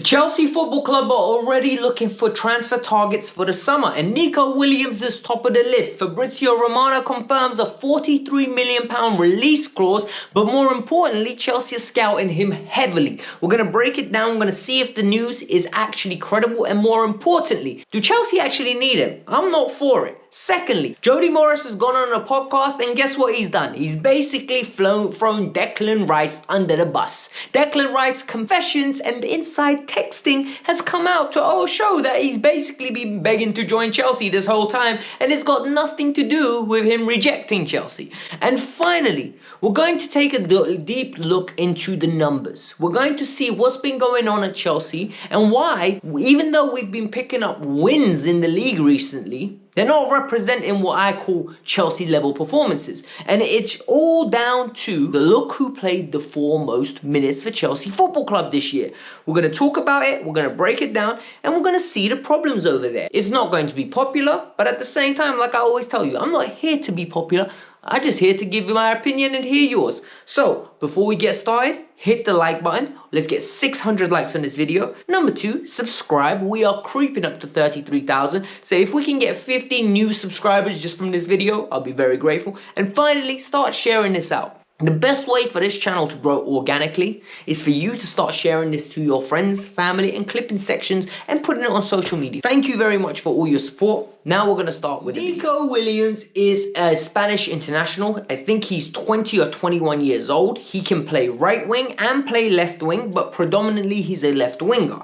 Chelsea Football Club are already looking for transfer targets for the summer, and Nico Williams is top of the list. Fabrizio Romano confirms a £43 million release clause, but more importantly, Chelsea is scouting him heavily. We're going to break it down, we're going to see if the news is actually credible, and more importantly, do Chelsea actually need him? I'm not for it. Secondly, Jody Morris has gone on a podcast, and guess what he's done? He's basically thrown Declan Rice under the bus. Declan Rice confessions and inside texting has come out to show that he's basically been begging to join Chelsea this whole time, and it's got nothing to do with him rejecting Chelsea. And finally, we're going to take a deep look into the numbers. We're going to see what's been going on at Chelsea and why, even though we've been picking up wins in the league recently, they're not representing what I call Chelsea level performances. And it's all down to the look who played the 4 most minutes for Chelsea Football Club this year. We're going to talk about it, we're going to break it down, and we're going to see the problems over there. It's not going to be popular, but at the same time, like I always tell you, I'm not here to be popular. I'm just here to give you my opinion and hear yours. So, before we get started, hit the like button. Let's get 600 likes on this video. Number 2, subscribe. We are creeping up to 33,000. So if we can get 50 new subscribers just from this video, I'll be very grateful. And finally, start sharing this out. The best way for this channel to grow organically is for you to start sharing this to your friends, family, and clipping sections and putting it on social media. Thank you very much for all your support. Now we're going to start with Nico Williams is a Spanish international. I think he's 20 or 21 years old. He can play right wing and play left wing, but predominantly he's a left winger.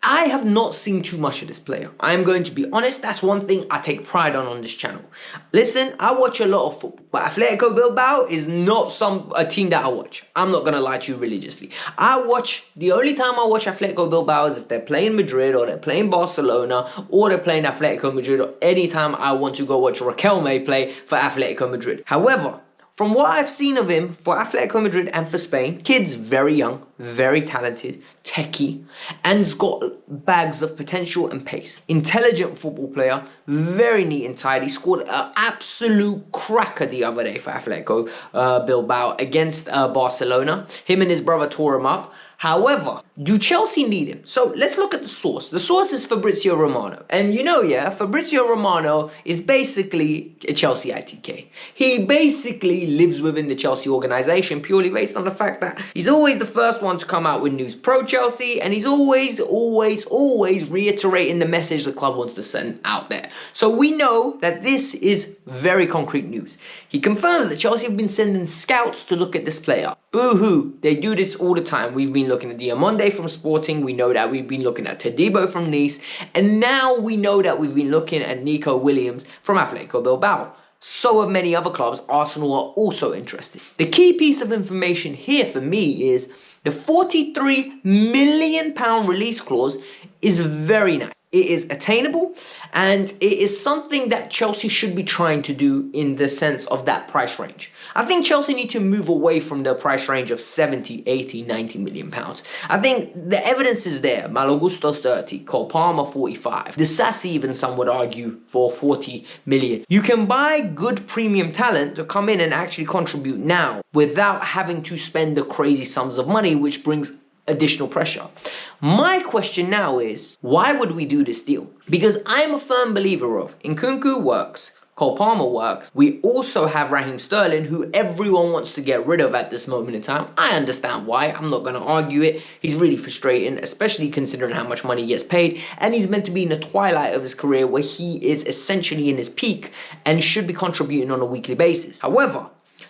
I have not seen too much of this player. I am going to be honest, that's one thing I take pride on this channel. Listen, I watch a lot of football, but Atletico Bilbao is not a team that I watch. I'm not going to lie to you religiously. The only time I watch Atletico Bilbao is if they're playing Madrid or they're playing Barcelona or they're playing Atletico Madrid, or anytime I want to go watch Raquelme play for Atletico Madrid. However, from what I've seen of him for Atletico Madrid and for Spain, kid's very young, very talented, techie, and has got bags of potential and pace. Intelligent football player, very neat and tidy. Scored an absolute cracker the other day for Atletico Bilbao against Barcelona. Him and his brother tore him up. However, do Chelsea need him? So let's look at the source. The source is Fabrizio Romano. And Fabrizio Romano is basically a Chelsea ITK. He basically lives within the Chelsea organization purely based on the fact that he's always the first one to come out with news pro Chelsea, and he's always reiterating the message the club wants to send out there. So we know that this is very concrete news. He confirms that Chelsea have been sending scouts to look at this player. Boo-hoo, they do this all the time. We've been looking at Diamonde from Sporting, we know that we've been looking at Todibo from Nice, and now we know that we've been looking at Nico Williams from Atletico Bilbao. So have many other clubs. Arsenal are also interested. The key piece of information here for me is the £43 million release clause is very nice. It is attainable, and it is something that Chelsea should be trying to do in the sense of that price range. I think Chelsea need to move away from the price range of 70, 80, 90 million pounds. I think the evidence is there. Malo Gusto 30, Cole Palmer 45. The Disasi, even some would argue, for 40 million. You can buy good premium talent to come in and actually contribute now without having to spend the crazy sums of money, which brings additional pressure. My question now is, why would we do this deal? Because I'm a firm believer of Nkunku works, Cole Palmer works. We also have Raheem Sterling, who everyone wants to get rid of at this moment in time. I understand why. I'm not going to argue it. He's really frustrating, especially considering how much money he gets paid. And he's meant to be in the twilight of his career where he is essentially in his peak and should be contributing on a weekly basis. However,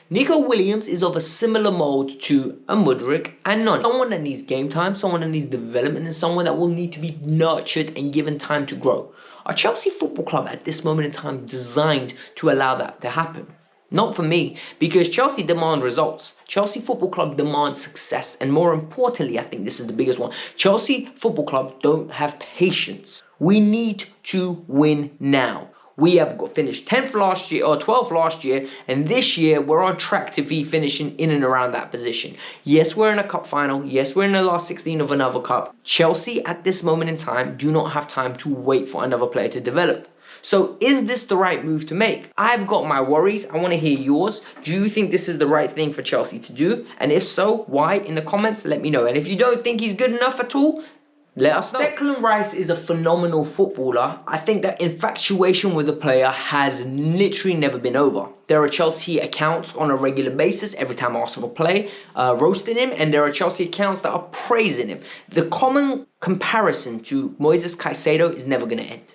Nico Williams is of a similar mold to a Mudryk and Noni. Someone that needs game time, someone that needs development, and someone that will need to be nurtured and given time to grow. Are Chelsea Football Club at this moment in time designed to allow that to happen? Not for me, because Chelsea demand results. Chelsea Football Club demands success, and more importantly, I think this is the biggest one, Chelsea Football Club don't have patience. We need to win now. We have finished 10th last year or 12th last year, and this year we're on track to be finishing in and around that position. Yes, we're in a cup final. Yes, we're in the last 16 of another cup. Chelsea at this moment in time do not have time to wait for another player to develop. So is this the right move to make? I've got my worries. I want to hear yours. Do you think this is the right thing for Chelsea to do? And if so, why? In the comments, let me know. And if you don't think he's good enough at all, let us know. Declan Rice is a phenomenal footballer. I think that infatuation with the player has literally never been over. There are Chelsea accounts on a regular basis every time Arsenal play, roasting him, and there are Chelsea accounts that are praising him. The common comparison to Moises Caicedo is never going to end.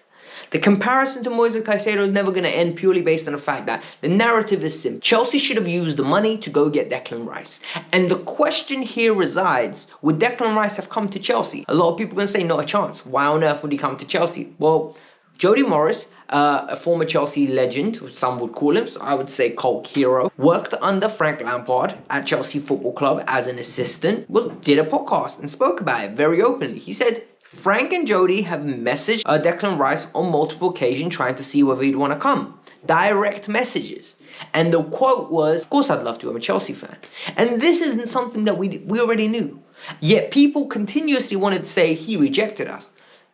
The comparison to Moises Caicedo is never going to end purely based on the fact that the narrative is simple. Chelsea should have used the money to go get Declan Rice. And the question here resides, would Declan Rice have come to Chelsea? A lot of people are going to say, not a chance. Why on earth would he come to Chelsea? Well, Jody Morris, a former Chelsea legend, some would call him, so I would say cult hero, worked under Frank Lampard at Chelsea Football Club as an assistant, did a podcast and spoke about it very openly. He said, Frank and Jody have messaged Declan Rice on multiple occasions trying to see whether he'd want to come. Direct messages. And the quote was, of course I'd love to, I'm a Chelsea fan. And this isn't something that we already knew. Yet people continuously wanted to say he rejected us.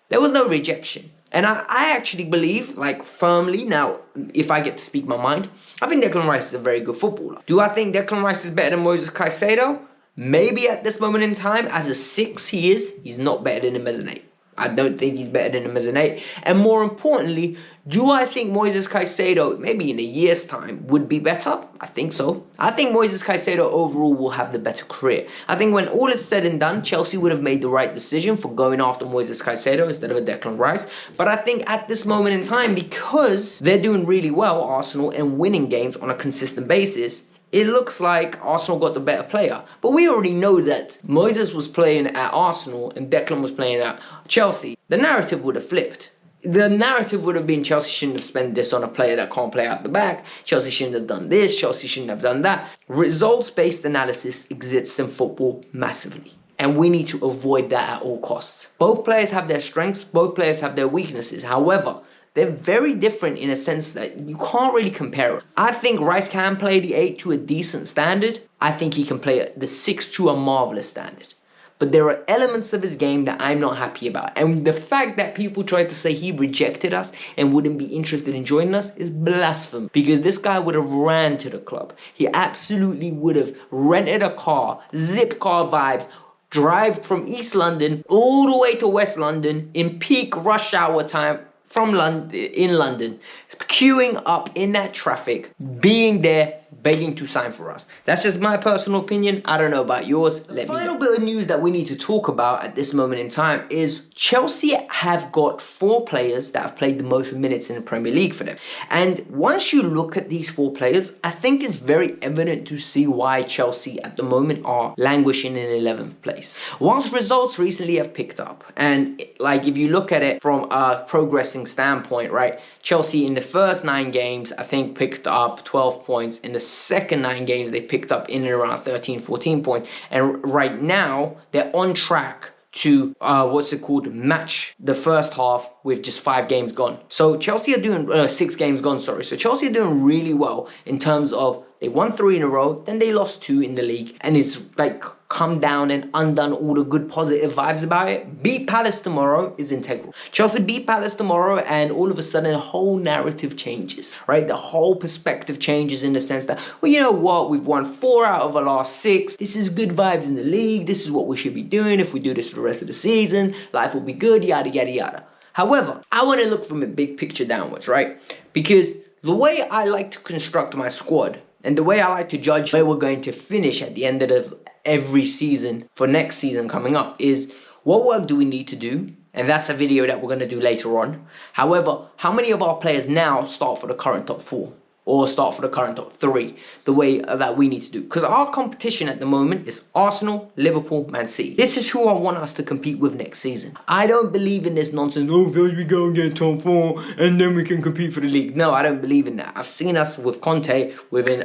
There was no rejection. And I actually believe, like firmly, now if I get to speak my mind, I think Declan Rice is a very good footballer. Do I think Declan Rice is better than Moises Caicedo? Maybe at this moment in time, as a 6 he is, he's not better than him as an 8. I don't think he's better than him as an 8. And more importantly, do I think Moises Caicedo, maybe in a year's time, would be better? I think so. I think Moises Caicedo overall will have the better career. I think when all is said and done, Chelsea would have made the right decision for going after Moises Caicedo instead of a Declan Rice. But I think at this moment in time, because they're doing really well, Arsenal, and winning games on a consistent basis, it looks like Arsenal got the better player. But we already know that Moises was playing at Arsenal and Declan was playing at Chelsea. The narrative would have flipped. The narrative would have been Chelsea shouldn't have spent this on a player that can't play out the back. Chelsea shouldn't have done this. Chelsea shouldn't have done that. Results-based analysis exists in football massively. And we need to avoid that at all costs. Both players have their strengths. Both players have their weaknesses. However, they're very different in a sense that you can't really compare it. I think Rice can play the 8 to a decent standard. I think he can play the 6 to a marvelous standard. But there are elements of his game that I'm not happy about. And the fact that people tried to say he rejected us and wouldn't be interested in joining us is blasphemy. Because this guy would have ran to the club. He absolutely would have rented a car, zip car vibes, drive from East London all the way to West London in peak rush hour time, from London, queuing up in that traffic, being there, begging to sign for us. That's just my personal opinion. I don't know about yours. The final bit of news that we need to talk about at this moment in time is Chelsea have got 4 players that have played the most minutes in the Premier League for them. And once you look at these 4 players, I think it's very evident to see why Chelsea at the moment are languishing in 11th place. Whilst results recently have picked up, and like if you look at it from a progressing standpoint, right? Chelsea in the first 9 games, I think picked up 12 points. In the second 9 games, they picked up in and around 13, 14 points. And right now, they're on track to, match the first half with just 5 games gone. So Chelsea are doing, 6 games gone, sorry. So Chelsea are doing really well in terms of they won 3 in a row, then they lost 2 in the league. And it's like come down and undone all the good positive vibes about it. Beat Palace tomorrow is integral. Chelsea beat Palace tomorrow and all of a sudden the whole narrative changes, right? The whole perspective changes in the sense that, well, you know what? We've won 4 out of the last 6. This is good vibes in the league. This is what we should be doing. If we do this for the rest of the season, life will be good, yada, yada, yada. However, I want to look from a big picture downwards, right? Because the way I like to construct my squad and the way I like to judge where we're going to finish at the end of every season for next season coming up is what work do we need to do? And that's a video that we're going to do later on. However, how many of our players now start for the current top 4? Or start for the current top 3, the way that we need to do. Because our competition at the moment is Arsenal, Liverpool, Man City. This is who I want us to compete with next season. I don't believe in this nonsense, oh, first we go and get top 4, and then we can compete for the league. No, I don't believe in that. I've seen us with Conte within,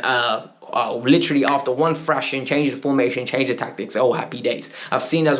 literally after one thrashing, change the formation, change the tactics, oh, happy days. I've seen us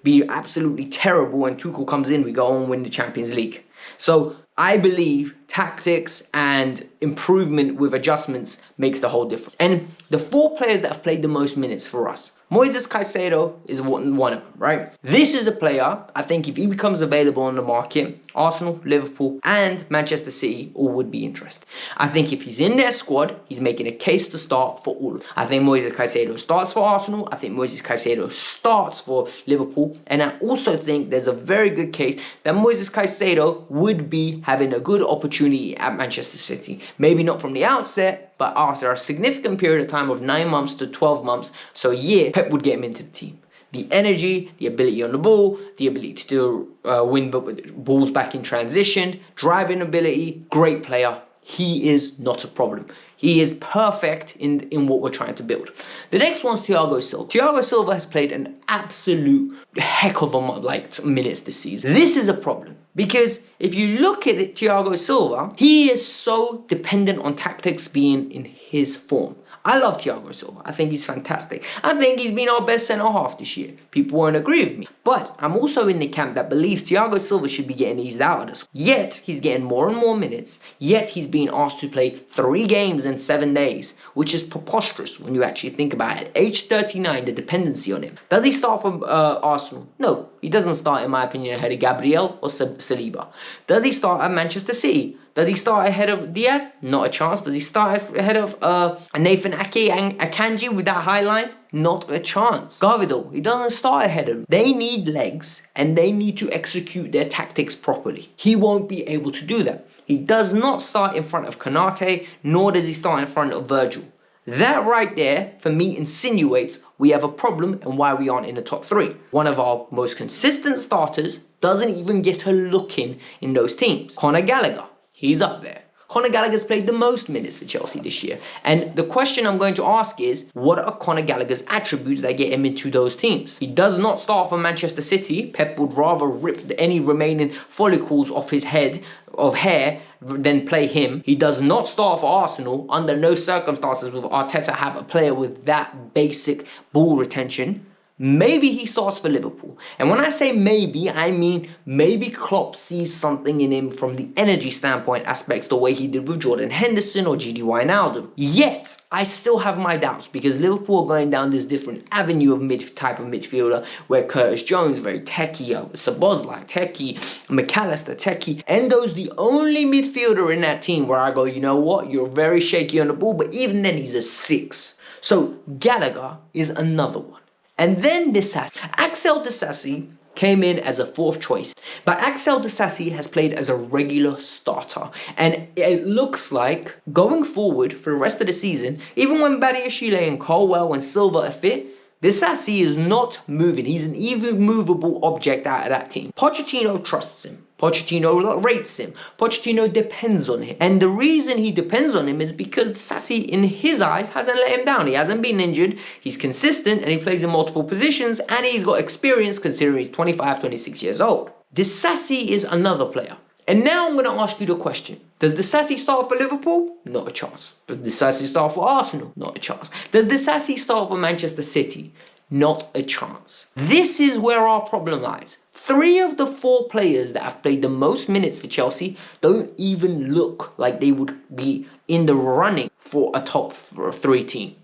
be absolutely terrible when Tuchel comes in, we go and win the Champions League. So I believe tactics and improvement with adjustments makes the whole difference. And the 4 players that have played the most minutes for us, Moises Caicedo is one of them, right? This is a player, I think if he becomes available on the market, Arsenal, Liverpool, and Manchester City all would be interested. I think if he's in their squad, he's making a case to start for all of them. I think Moises Caicedo starts for Arsenal. I think Moises Caicedo starts for Liverpool. And I also think there's a very good case that Moises Caicedo would be having a good opportunity at Manchester City. Maybe not from the outset, but after a significant period of time of 9 months to 12 months, so a year, Pep would get him into the team. The energy, the ability on the ball, the ability to win balls back in transition, driving ability, great player. He is not a problem. He is perfect in what we're trying to build. The next one's Thiago Silva. Thiago Silva has played an absolute heck of a minutes this season. This is a problem because if you look at it, Thiago Silva, he is so dependent on tactics being in his form. I love Thiago Silva. I think he's fantastic. I think he's been our best centre-half this year. People won't agree with me. But I'm also in the camp that believes Thiago Silva should be getting eased out of this. Yet, he's getting more and more minutes. Yet, he's being asked to play 3 games in 7 days, which is preposterous when you actually think about it. Age 39, the dependency on him. Does he start for Arsenal? No. He doesn't start, in my opinion, ahead of Gabriel or Saliba. Does he start at Manchester City? Does he start ahead of Diaz? Not a chance. Does he start ahead of Nathan Ake and Akanji with that high line? Not a chance. Garvidal, he doesn't start ahead of them. They need legs and they need to execute their tactics properly. He won't be able to do that. He does not start in front of Konate, nor does he start in front of Virgil. That right there, for me, insinuates we have a problem and why we aren't in the top 3. One of our most consistent starters doesn't even get a look in those teams. Conor Gallagher. He's up there. Conor Gallagher's played the most minutes for Chelsea this year. And the question I'm going to ask is, what are Conor Gallagher's attributes that get him into those teams? He does not start for Manchester City. Pep would rather rip any remaining follicles off his head of hair than play him. He does not start for Arsenal. Under no circumstances will Arteta have a player with that basic ball retention. Maybe he starts for Liverpool. And when I say maybe, I mean maybe Klopp sees something in him from the energy standpoint aspects, the way he did with Jordan Henderson or GD Wijnaldum. Yet, I still have my doubts because Liverpool are going down this different avenue of type of midfielder where Curtis Jones, very techie, Szoboszlai, techie, McAllister, techie. Endo's the only midfielder in that team where I go, you know what, you're very shaky on the ball, but even then he's a 6. So Gallagher is another one. And then Disasi. Axel Disasi came in as a 4th choice. But Axel Disasi has played as a regular starter. And it looks like, going forward for the rest of the season, even when Badiashile and Colwell and Silva are fit, Disasi is not moving. He's an immovable object out of that team. Pochettino trusts him. Pochettino rates him. Pochettino depends on him. And the reason he depends on him is because Disasi, in his eyes, hasn't let him down. He hasn't been injured. He's consistent and he plays in multiple positions and he's got experience considering he's 25, 26 years old. Disasi is another player. And now I'm going to ask you the question. Does Disasi start for Liverpool? Not a chance. Does Disasi start for Arsenal? Not a chance. Does Disasi start for Manchester City? Not a chance. This is where our problem lies. 3 of the 4 players that have played the most minutes for Chelsea don't even look like they would be in the running for a top 3 team.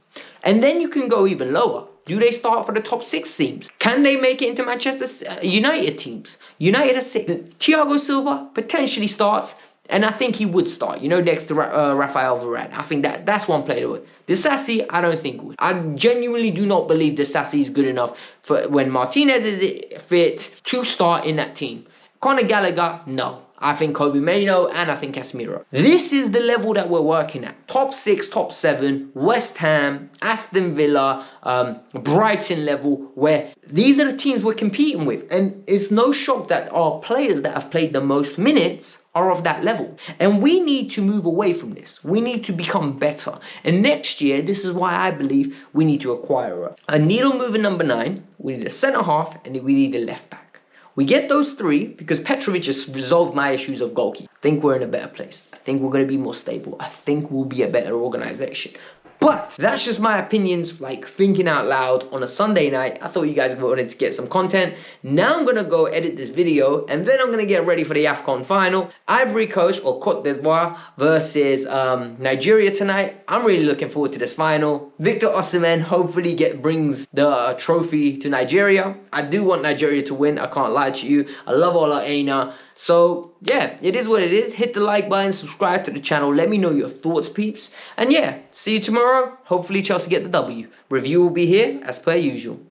And then you can go even lower. Do they start for the top 6 teams? Can they make it into Manchester United teams? United are 6. Thiago Silva potentially starts, and I think he would start, next to Rafael Varane. I think that's one player that would. Disasi, I don't think would. I genuinely do not believe Disasi is good enough for when Martinez is fit to start in that team. Conor Gallagher, no. I think Kobe Mainoo and I think Casemiro. This is the level that we're working at. Top 6, top 7, West Ham, Aston Villa, Brighton level, where these are the teams we're competing with. And it's no shock that our players that have played the most minutes are of that level. And we need to move away from this. We need to become better. And next year, this is why I believe we need to acquire a needle mover number 9, we need a centre-half, and we need a left-back. We get those 3 because Petrovic has resolved my issues of goalkeeper. I think we're in a better place. I think we're going to be more stable. I think we'll be a better organisation. But that's just my opinions, like thinking out loud on a Sunday night. I thought you guys wanted to get some content. Now I'm gonna go edit this video and then I'm gonna get ready for the AFCON final. Ivory Coast or Cote d'Ivoire versus Nigeria tonight. I'm really looking forward to this final. Victor Osimhen hopefully brings the trophy to Nigeria. I do want Nigeria to win, I can't lie to you. I love Ola Aina. So yeah, it is what it is. Hit the like button, subscribe to the channel. Let me know your thoughts, peeps. And yeah, see you tomorrow. Hopefully Chelsea get the W. Review will be here as per usual.